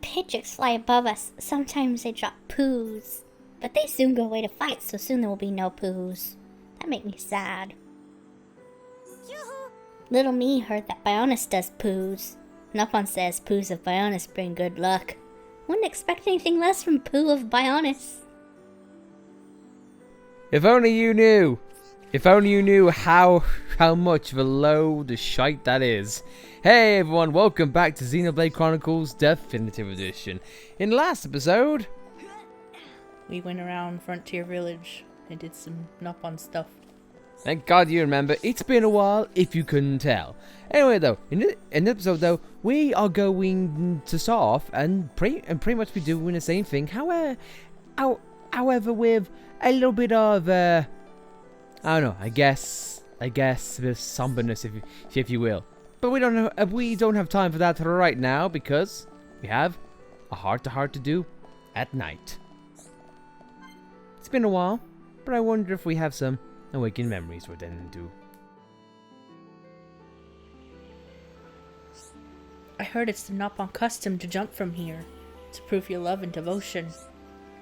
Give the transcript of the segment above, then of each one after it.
Pidgeks fly above us. Sometimes they drop poos. But they soon go away to fight, so soon there will be no poos. That makes me sad. Little me heard that Bionis does poos. Nopon says poos of Bionis bring good luck. Wouldn't expect anything less from poo of Bionis. If only you knew. If only you knew how much of a load of shite that is. Hey everyone, welcome back to Xenoblade Chronicles Definitive Edition. In the last episode, we went around Frontier Village and did some Nopon stuff. Thank God you remember. It's been a while, if you couldn't tell. Anyway, though, in this episode, though, we are going to start off and pretty much be doing the same thing. However, with a little bit of, I don't know. I guess a bit of somberness, if you will. But we don't have time for that right now because we have a heart-to-heart to do at night. It's been a while, but I wonder if we have some awakened memories we're then do. I heard it's the Nopon custom to jump from here to prove your love and devotion.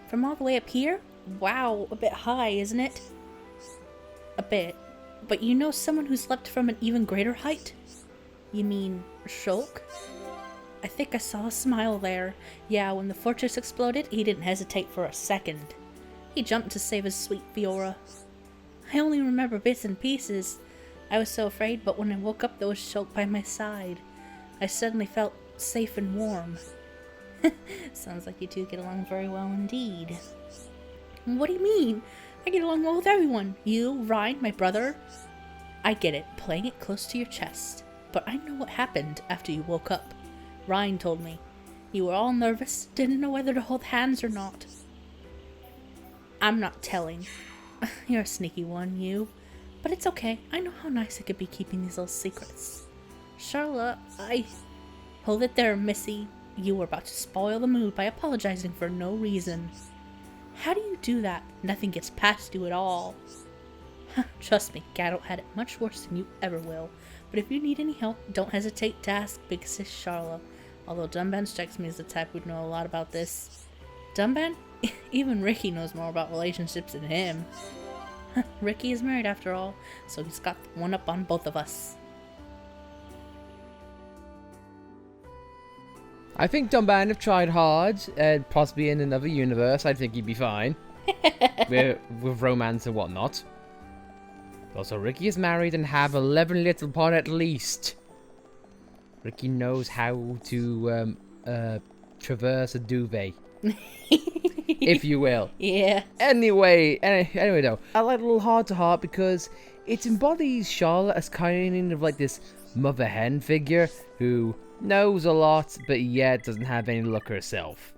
From all the way up here? Wow, a bit high, isn't it? A bit. But you know someone who's leapt from an even greater height? You mean Shulk? I think I saw a smile there. Yeah, when the fortress exploded, he didn't hesitate for a second. He jumped to save his sweet Fiora. I only remember bits and pieces. I was so afraid, but when I woke up there was Shulk by my side. I suddenly felt safe and warm. Sounds like you two get along very well indeed. What do you mean? I get along well with everyone. You, Ryan, my brother. I get it, playing it close to your chest. But I know what happened after you woke up. Ryan told me. You were all nervous, didn't know whether to hold hands or not. I'm not telling. You're a sneaky one, you. But it's okay. I know how nice it could be keeping these little secrets. Charlotte, Hold it there, Missy. You were about to spoil the mood by apologizing for no reason. How do you do that? Nothing gets past you at all. Trust me, Gaddle had it much worse than you ever will. But if you need any help, don't hesitate to ask Big Sis Charlotte. Although Dunban strikes me as the type who'd know a lot about this. Dunban? Even Ricky knows more about relationships than him. Ricky is married after all, so he's got one up on both of us. I think Dunban have tried hard, and possibly in another universe, I think he'd be fine. with romance and whatnot. Also, Ricky is married and have 11 little pon at least. Ricky knows how to traverse a duvet. If you will. Yeah. Anyway though, I like a little heart to heart because it embodies Charlotte as kind of like this mother hen figure who knows a lot but yet doesn't have any luck herself.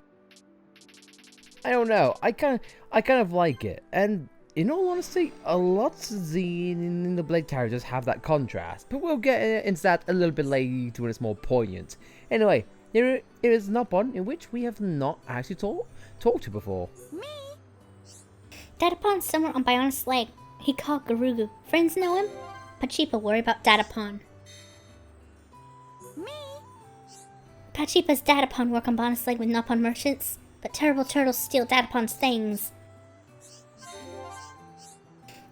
I don't know. I kind of like it, and in all honesty, a lot of the Xenoblade characters have that contrast, but we'll get into that a little bit later when it's more poignant. Anyway, here is Nopon, in which we have not actually talked to before. Me? Datapon's somewhere on Bionis Lake. He called Garugu. Friends know him? Pachipa worry about Datapon. Me? Pachipa's Datapon work on Bionis Lake with Nopon merchants, but terrible turtles steal Datapon's things.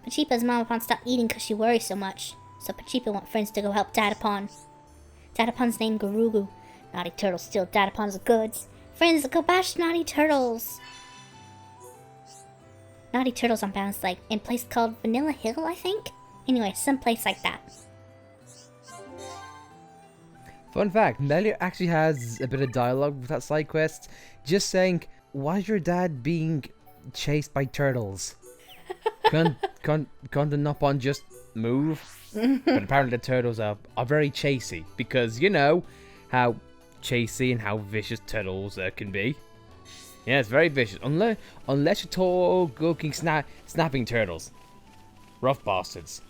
Pachipa's mama stopped eating because she worries so much, so Pachipa want friends to go help Datapon. Datapon's named Garugu. Naughty turtles steal Datapon's goods. Friends, go bash Naughty Turtles! Naughty Turtles on Bounce Lake, in a place called Vanilla Hill, I think? Anyway, some place like that. Fun fact, Melia actually has a bit of dialogue with that side quest, just saying, why is your dad being chased by turtles? Can't the Nopon just move? But apparently the turtles are very chasey, because you know how chasey and how vicious turtles can be. Yeah, it's very vicious. Unless you're tall, looking, snapping turtles. Rough bastards.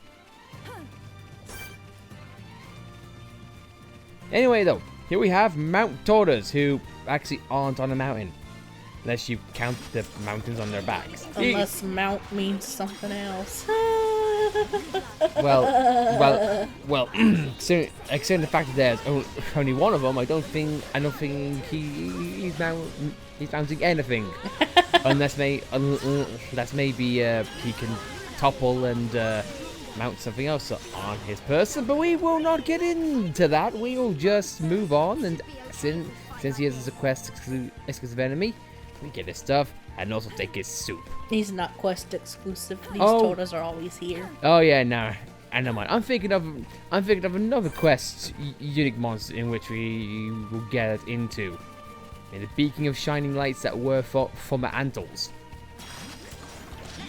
Anyway, though, here we have Mount Tortoise, who actually aren't on a mountain. Unless you count the mountains on their backs. Unless mount means something else. Well. Considering the fact that there's only one of them, I don't think he's mounting anything, unless maybe he can topple and mount something else on his person. But we will not get into that. We will just move on, and since he has a quest exclusive enemy, we get his stuff and also take his soup. He's not quest exclusive. These turtles are always here. Oh yeah, no. I know, man. I'm thinking of another quest unique monster in which we will get into. In the beacon of shining lights that were for my antles.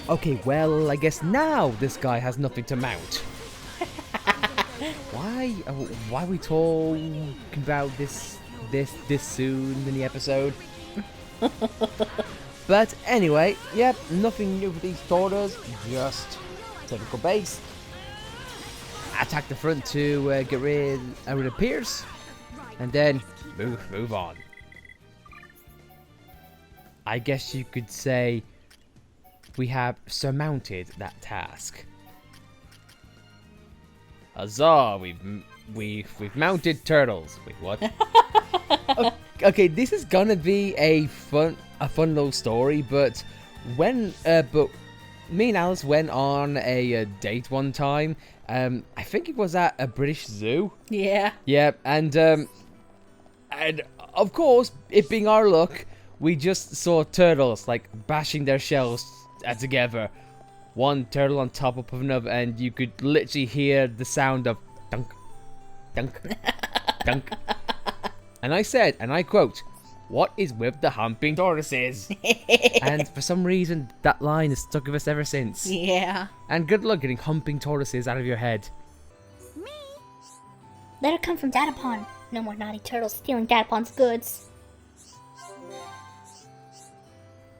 Okay, well, I guess now this guy has nothing to mount. Why are we talking about this soon in the episode? But anyway, yep, nothing new for these tortoise, just typical base. Attack the front to get rid of Pierce, and then move on. I guess you could say we have surmounted that task. Huzzah! We've mounted turtles. Wait, what? Okay, this is gonna be a fun little story, but me and Alice went on a date one time. I think it was at a British zoo. Yeah. Yeah, and of course, it being our luck, we just saw turtles like bashing their shells together, one turtle on top of another, and you could literally hear the sound of dunk, dunk, dunk. And I said, and I quote, "What is with the humping tortoises?" And for some reason, that line has stuck with us ever since. Yeah. And good luck getting humping tortoises out of your head. Let her come from Datapon. No more naughty turtles stealing Datapon's goods.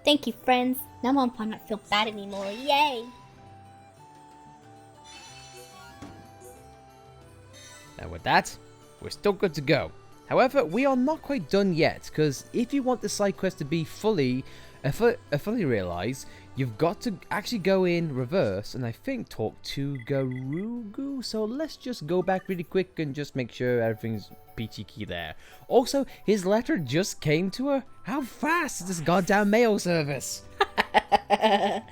Thank you, friends. Now Nopon not feel bad anymore. Yay! And with that, we're still good to go. However, we are not quite done yet, because if you want the side quest to be fully realized, you've got to actually go in reverse and I think talk to Garugu. So let's just go back really quick and just make sure everything's peachy key there. Also, his letter just came to her. How fast is this goddamn mail service? And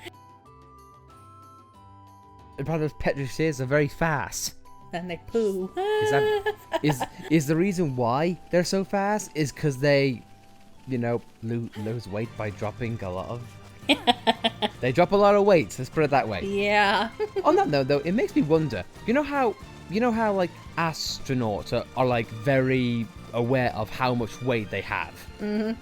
Brothers Petrifiers are very fast. And they poo. Is the reason why they're so fast is because they, lose weight by dropping a lot of... They drop a lot of weight, let's put it that way. Yeah. On that note, though, it makes me wonder. You know how like astronauts are like very aware of how much weight they have. Mm-hmm.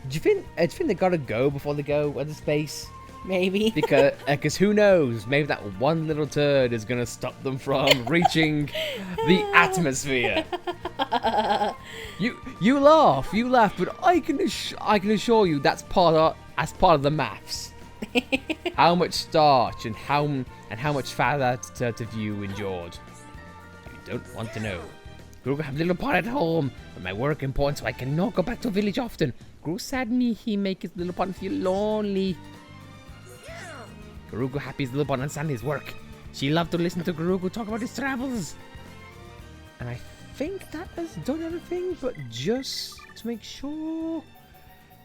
Do you think they gotta go before they go into space? Maybe. Because who knows? Maybe that one little turd is gonna stop them from reaching the atmosphere. You laugh, but I can assure you that's part of the maths. How much starch and how much fat that you endured. You don't want to know. Guru have little pot at home, but my work important, so I cannot go back to village often. Guru sad me, he make his little pot feel lonely. Garugu happy his little pot understand his work. She loved to listen to Garugu talk about his travels. And I think that has done everything, but just to make sure,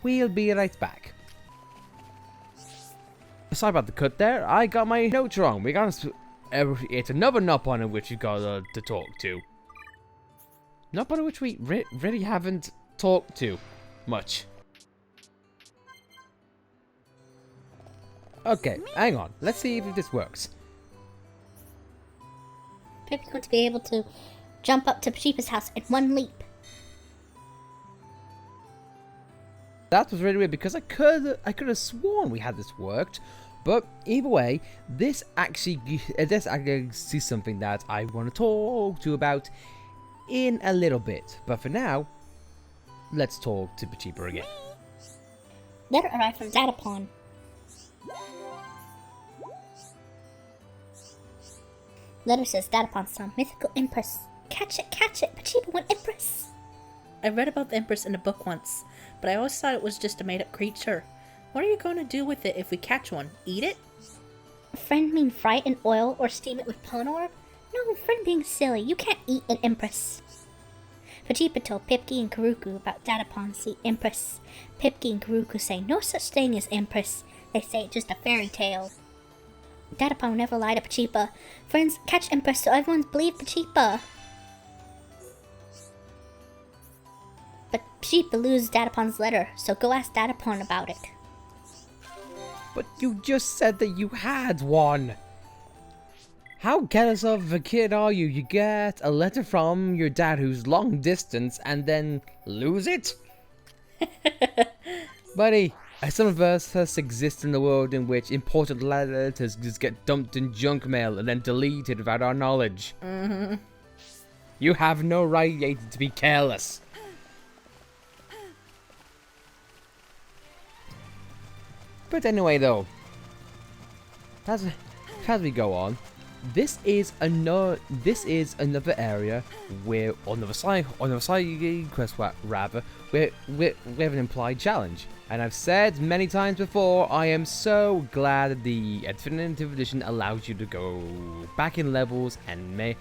we'll be right back. Sorry about the cut there. I got my notes wrong. It's another Nopon in which we got to talk to. Nopon in which we really haven't talked to much. Okay, hang on. Let's see if this works. Pippi's going to be able to jump up to Pachipa's house in one leap. That was really weird because I could have sworn we had this worked, but either way, this actually is something that I want to talk to you about in a little bit. But for now, let's talk to Pachipa again. Letter arrived from Datapon. Letter says Datapon saw Mythical Empress. Catch it, Pachipa went Empress. I read about the Empress in a book once, but I always thought it was just a made-up creature. What are you going to do with it if we catch one? Eat it? Friend mean fry it in oil or steam it with Pon Orb? No, friend being silly. You can't eat an Empress. Pachipa told Pipki and Karuku about Datapon's the Empress. Pipki and Karuku say no such thing as Empress. They say it's just a fairy tale. Datapon never lied to Pachipa. Friends, catch Empress so everyone's believe Pachipa. But Pachipa loses Datapon's letter, so go ask Datapon about it. But you just said that you had one. How careless of a kid are you? You get a letter from your dad who's long distance and then lose it? Buddy, some of us exist in the world in which important letters just get dumped in junk mail and then deleted without our knowledge. You have no right to be careless. But anyway, though, as we go on, this is another area where on the side quest rather where we have an implied challenge. And I've said many times before, I am so glad that the Definitive Edition allows you to go back in levels and make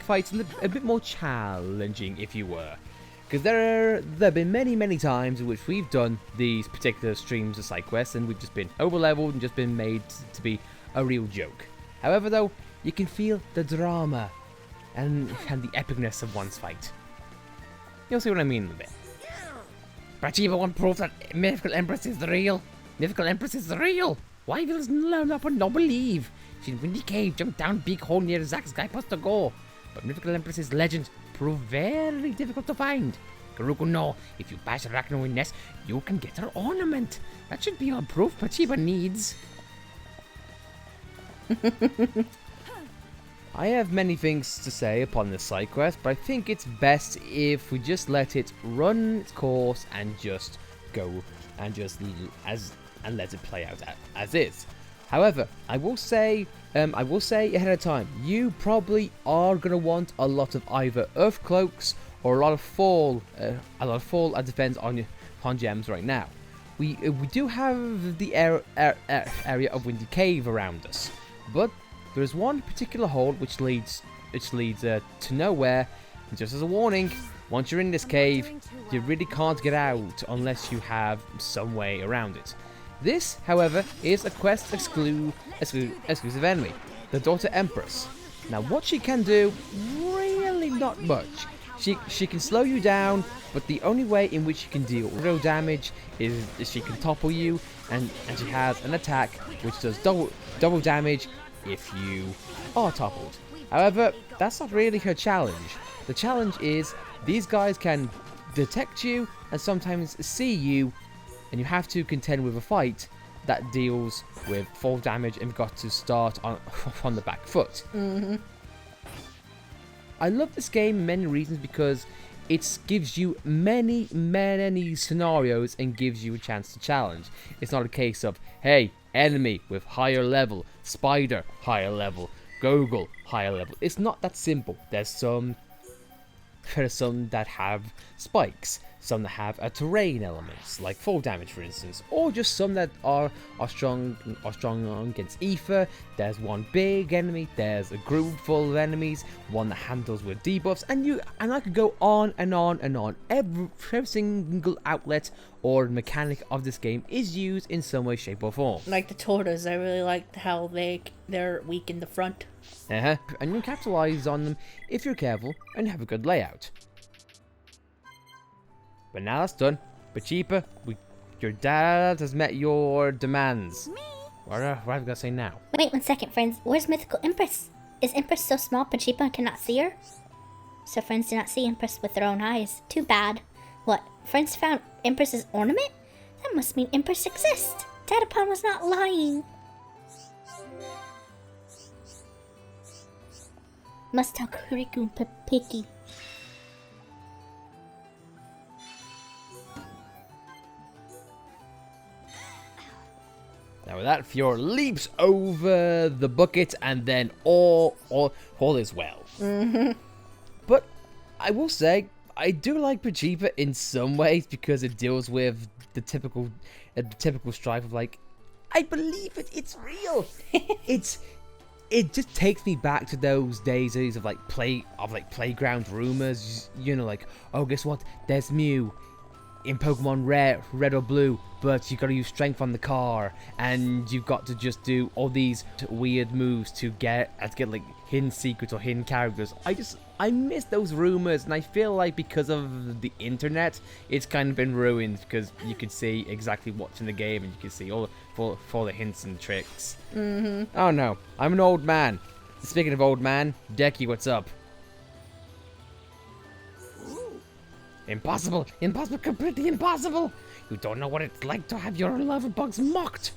fights a bit more challenging, if you were. Because there have been many times in which we've done these particular streams of side quests and we've just been over-leveled and just been made to be a real joke. However, though, you can feel the drama and the epicness of one's fight. You'll see what I mean in a bit. Pachipa want proof that Mythical Empress is real. Mythical Empress is real. Why will Nopon not believe? She's in Windy Cave, jumped down big hole near Zack's guy supposed to go. But Mythical Empress's legend prove very difficult to find. Karuku know, if you bash Arachnoid nest, you can get her ornament. That should be all proof Pachipa needs. I have many things to say upon this side quest, but I think it's best if we just let it run its course and just go and let it play out as is. However, I will say ahead of time, you probably are gonna want a lot of either earth cloaks or a lot of fall. That depends on gems right now. We do have the area of Windy Cave around us, but there is one particular hole which leads to nowhere. And just as a warning, once you're in this cave, you really can't get out unless you have some way around it. This, however, is a quest exclusive enemy, the Daughter Empress. Now, what she can do, really not much. She can slow you down, but the only way in which she can deal real damage is she can topple you, and she has an attack which does double damage if you are toppled. However, that's not really her challenge. The challenge is these guys can detect you and sometimes see you, and you have to contend with a fight that deals with fall damage and got to start on the back foot. I love this game for many reasons because it gives you many scenarios and gives you a chance to challenge. It's not a case of, hey, enemy with higher level, spider higher level, goggle higher level. It's not that simple. There's some that have spikes, some that have terrain elements like fall damage, for instance, or just some that are strong against ether. There's one big enemy, there's a group full of enemies, one that handles with debuffs, and I could go on and on and on. Every single outlet or mechanic of this game is used in some way, shape, or form. Like the tortoise, I really liked how they're weak in the front. And you can capitalize on them if you're careful and have a good layout. But now that's done. Pachipa, your dad has met your demands. Me? What have I got to say now? Wait 1 second, friends. Where's Mythical Empress? Is Empress so small Pachipa cannot see her? So friends do not see Empress with their own eyes. Too bad. What? Friends found Empress's ornament? That must mean Empress exists. Datapon was not lying. Must tell Kuriku and Pipiki. Now with that, Fiora leaps over the bucket and then all is well. But I will say, I do like Pachipa in some ways because it deals with the typical strife of like, I believe it. It's real. It just takes me back to those days of like playground rumors. You know, like, oh, guess what? There's Mew in Pokemon Red or Blue, but you got to use Strength on the car, and you've got to just do all these weird moves to get like hidden secrets or hidden characters. I miss those rumors, and I feel like because of the internet, it's kind of been ruined because you can see exactly what's in the game, and you can see all the hints and tricks. Oh no, I'm an old man. Speaking of old man, Decky, what's up? Impossible! Impossible! Completely impossible! You don't know what it's like to have your love of bugs mocked!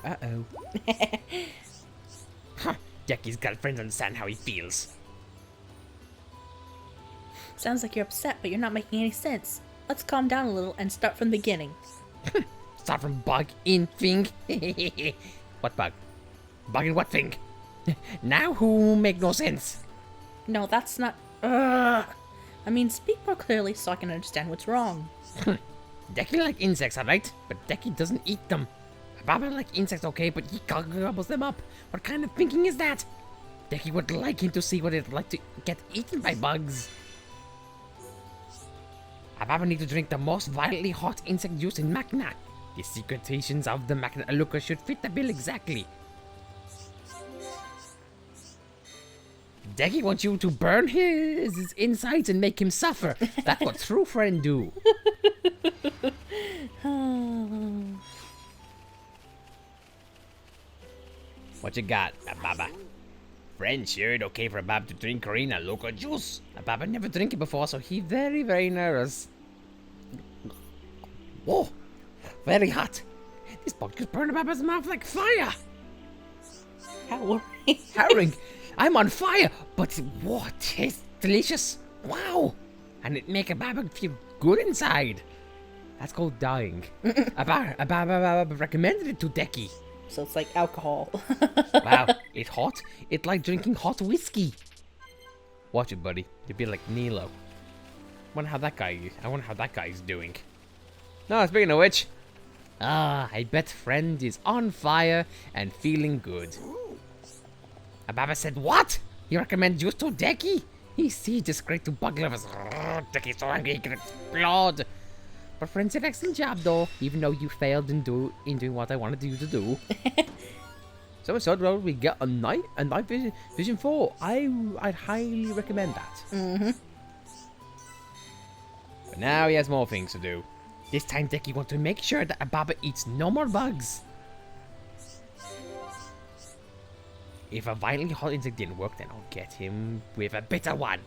Uh-oh. Huh. Decky's girlfriends understand how he feels. Sounds like you're upset, but you're not making any sense. Let's calm down a little and start from the beginning. Start from bug in thing? What bug? Bug in what thing? Now who make no sense? No, that's not... I mean, speak more clearly so I can understand what's wrong. Decky like insects, alright? But Decky doesn't eat them. Baba like insects, okay, but he gobbles them up. What kind of thinking is that? Decky would like him to see what it's like to get eaten by bugs. Baba need to drink the most violently hot insect juice in Magna. The secretations of the Magna Aluka should fit the bill exactly. Decky wants you to burn his insides and make him suffer. That's what true friends do. What you got, Baba? Friend sure it okay for Baba to drink Karina Loca juice. Baba never drink it before, so he very, very nervous. Whoa, very hot. This bug just burned Baba's mouth like fire. Harrowing. I'm on fire, but what tastes delicious. Wow. And it make a Baba feel good inside. That's called dying. Baba recommended it to Decky. So it's like alcohol. Wow, it's hot. It's like drinking hot whiskey. Watch it, buddy. You'll be like Nilo. I wonder how that guy's doing. No, speaking of which, I bet friend is on fire and feeling good. Baba said, what? You recommend juice to Decky? He's just great to bug lovers. Decky's so angry he can explode. But friends did an excellent job though, even though you failed in doing what I wanted you to do. So in Sword Road we get a night vision 4. I'd highly recommend that. But now he has more things to do. This time Decky wants to make sure that Ababa eats no more bugs. If a violently hot insect didn't work, then I'll get him with a bitter one.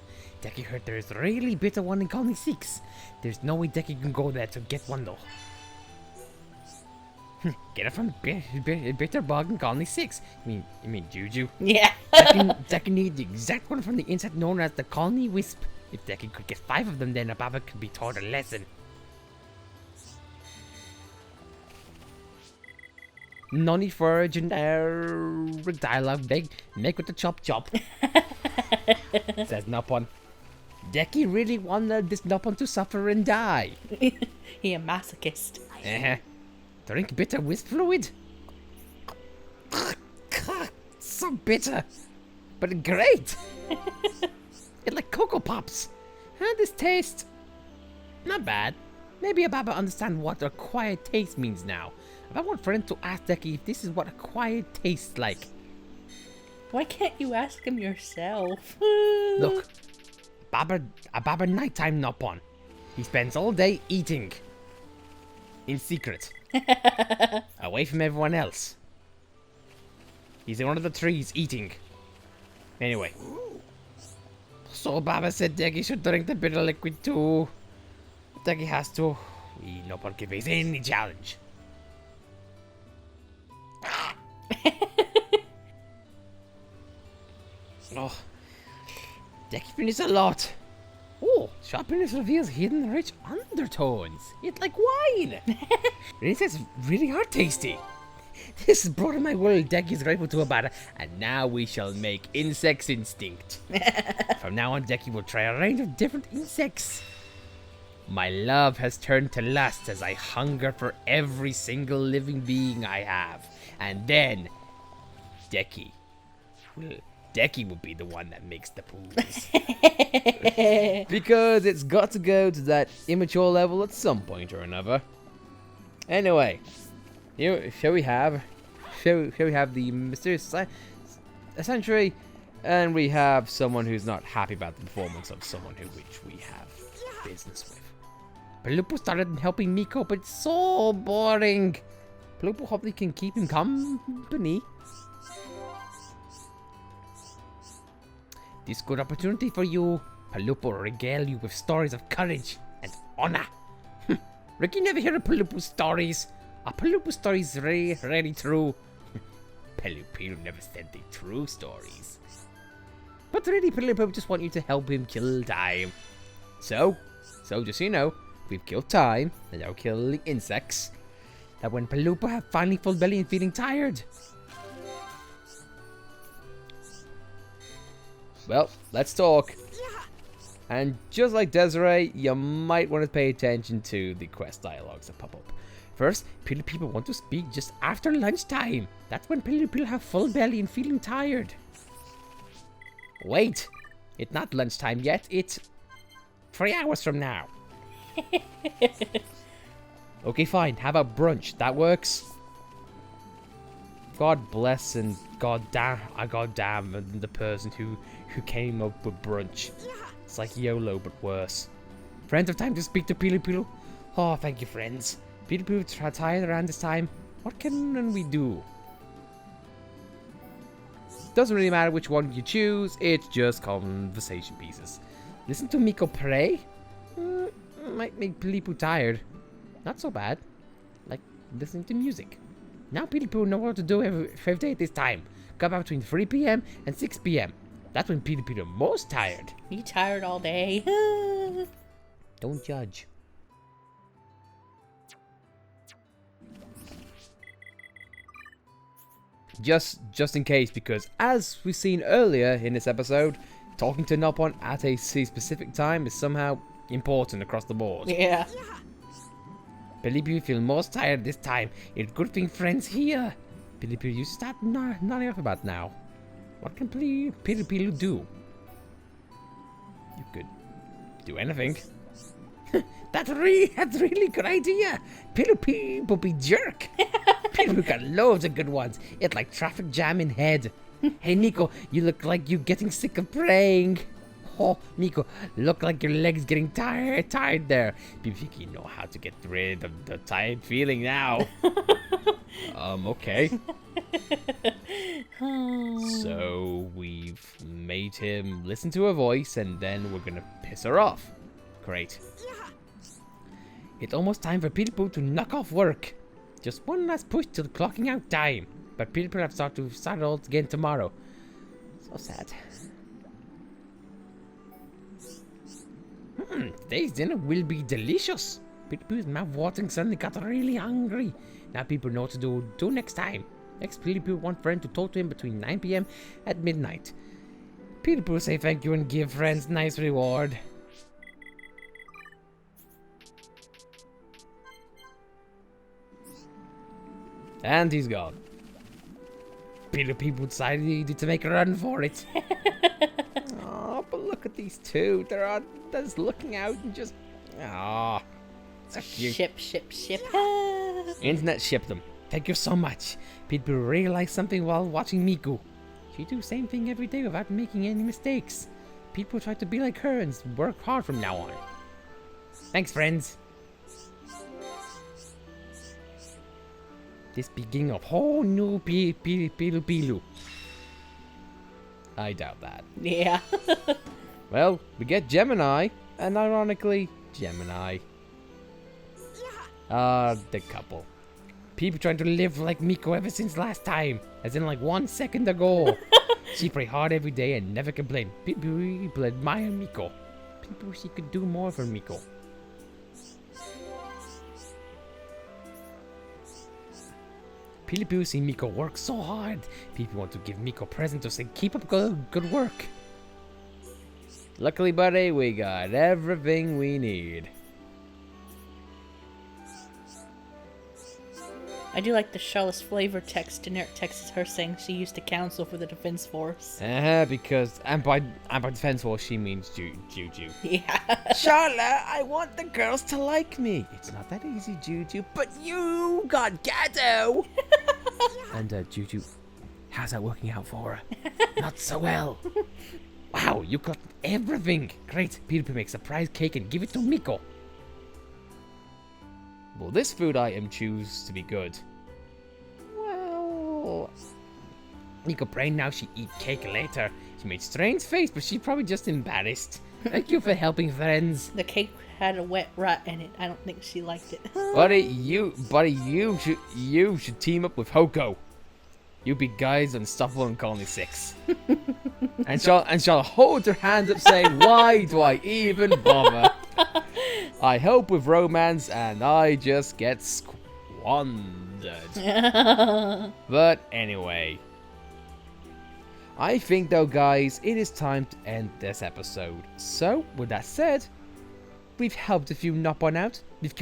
Decky heard there's a really bitter one in Colony 6. There's no way Decky can go there to get one though. Get it from bitter bug in Colony 6. You mean Juju? Yeah. Decky needs the exact one from the insect known as the Colony Wisp. If Decky could get 5 of them, then Ababa could be taught a lesson. No need for generic dialogue. Make with the chop. Says Nopon. Decky really wanted this Nopon to suffer and die. He a masochist. Drink bitter wisp fluid. So bitter, but great. It's like Cocoa Pops. This taste, not bad. Maybe Ababa understand what a quiet taste means now. I want friend to ask Decky if this is what a quiet tastes like. Why can't you ask him yourself? Look, Ababa nighttime Nopon. He spends all day eating. In secret. Away from everyone else. He's in one of the trees eating. Anyway. So Baba said Decky should drink the bitter liquid too. Decky has to. We Nopon can face any challenge. Oh, Decky finished a lot. Oh, sharpness reveals hidden rich undertones. It's like wine. It is really hard tasty. This has brought in my world Decky is grateful to Abada, and now we shall make insects instinct. From now on, Decky will try a range of different insects. My love has turned to lust as I hunger for every single living being I have. And then, Decky will be the one that makes the poos. Because it's got to go to that immature level at some point or another. Anyway, here we have the mysterious century, and we have someone who's not happy about the performance of someone which we have business with. Pelupo started helping Miko, but it's so boring. Pelupo hopefully can keep him company. This good opportunity for you. Pelupo will regale you with stories of courage and honor. Ricky never heard of Pelupo's stories. Are Pelupo's stories really true? Pelupo never said the true stories. But really, Pelupo just want you to help him kill time. So just so you know, we've killed time, and now killing insects. That when Pelupo have finally full belly and feeling tired. Well, let's talk. And just like Desiree, you might want to pay attention to the quest dialogues that pop up. First, people want to speak just after lunchtime. That's when people have full belly and feeling tired. Wait, it's not lunchtime yet. It's 3 hours from now. Okay, fine. How about brunch? That works. God bless and goddamn the person who came up with brunch. It's like YOLO, but worse. Friends have time to speak to Pilu. Oh, thank you, friends. Pilu tired around this time. What can we do? Doesn't really matter which one you choose. It's just conversation pieces. Listen to Miko pray. Might make Pilu tired. Not so bad. Like listening to music. Now Pilu know what to do every day at this time. Come out between 3 p.m. and 6 p.m. That's when Pilu most tired. You tired all day. Don't judge. Just in case, because as we've seen earlier in this episode, talking to Nopon at a specific time is somehow important across the board. Yeah. Believe you feel most tired this time. It's good thing friends here. Believe you start nodding off about now. What can Pilu do? You could do anything. That's really good idea. Pilu will be jerk. Pilu got loads of good ones. It's like traffic jam in head. Hey Nico, you look like you getting sick of praying. Oh, Nico, look like your legs getting tired there. You know how to get rid of the tired feeling now. Okay. So we've made him listen to her voice, and then we're gonna piss her off. Great. It's almost time for people to knock off work. Just one last push till clocking out time. But people have to start all again tomorrow. So sad. Today's dinner will be delicious. People's mouth-watering suddenly got really hungry. Now people know what to do next time. Next, people want friend to talk to him between 9 p.m. at midnight. People say thank you and give friends nice reward. And he's gone. People decided to make a run for it. Oh, but look at these two. They're just looking out and just... Oh, so cute. Ship. Internet shipped them. Thank you so much. People realize something while watching Miku. She do the same thing every day without making any mistakes. People try to be like her and work hard from now on. Thanks, friends. This beginning of whole new Pilu. I doubt that. Yeah. Well, we get Gemini, and ironically, Gemini. The couple. People trying to live like Miko ever since last time, as in like 1 second ago. She pray hard every day and never complain. People admire Miko. People wish she could do more for Miko. Peely see Miko work so hard. People want to give Miko presents to say keep up good work. Luckily, buddy, we got everything we need. I do like the Charlotte's flavor text. Generic text is her saying she used to counsel for the defense force. Because and by defense force she means Juju. Yeah. Charlotte, I want the girls to like me. It's not that easy, Juju. But you got Gato. And Juju, how's that working out for her? Not so well. Wow, you got everything. Great. Peter make surprise cake and give it to Miko. Will this food item choose to be good? Well, Miko brain now she eat cake later. She made strange face, but she probably just embarrassed. Thank you for helping, friends. The cake had a wet rat in it. I don't think she liked it. Buddy, you should team up with Hoko. You big guys unstoppable in Colony 6. and she'll hold her hands up saying, why do I even bother? I help with romance and I just get squandered. But anyway. I think though, guys, it is time to end this episode. So, with that said, we've helped a few Nopon out. We've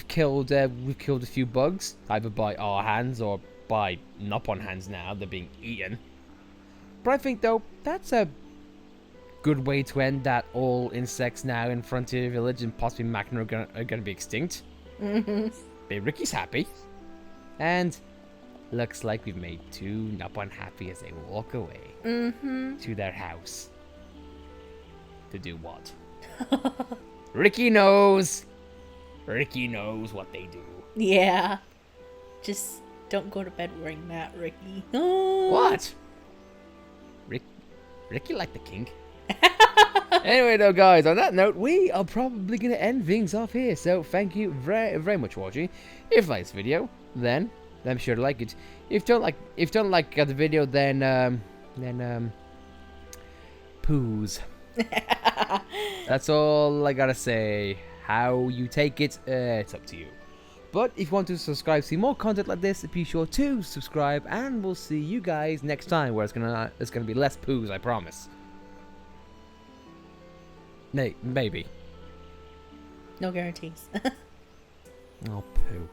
killed a few bugs, either by our hands or by Nopon hands now. They're being eaten. But I think though, that's a good way to end that all insects now in Frontier Village and possibly Machina are gonna be extinct. But Ricky's happy. And looks like we've made 2 Nopon happy as they walk away to their house. To do what? Ricky knows. Ricky knows what they do. Yeah. Just don't go to bed wearing that, Ricky. What? Ricky like the king. Anyway though, guys, on that note, we are probably going to end things off here. So thank you very, very much for watching. If you like this video, then be sure to like it. If you don't like the video, then poos. That's all I gotta say. How you take it, it's up to you. But if you want to subscribe, see more content like this, be sure to subscribe, and we'll see you guys next time, where it's gonna be less poos, I promise. Maybe. No guarantees. Oh, poo.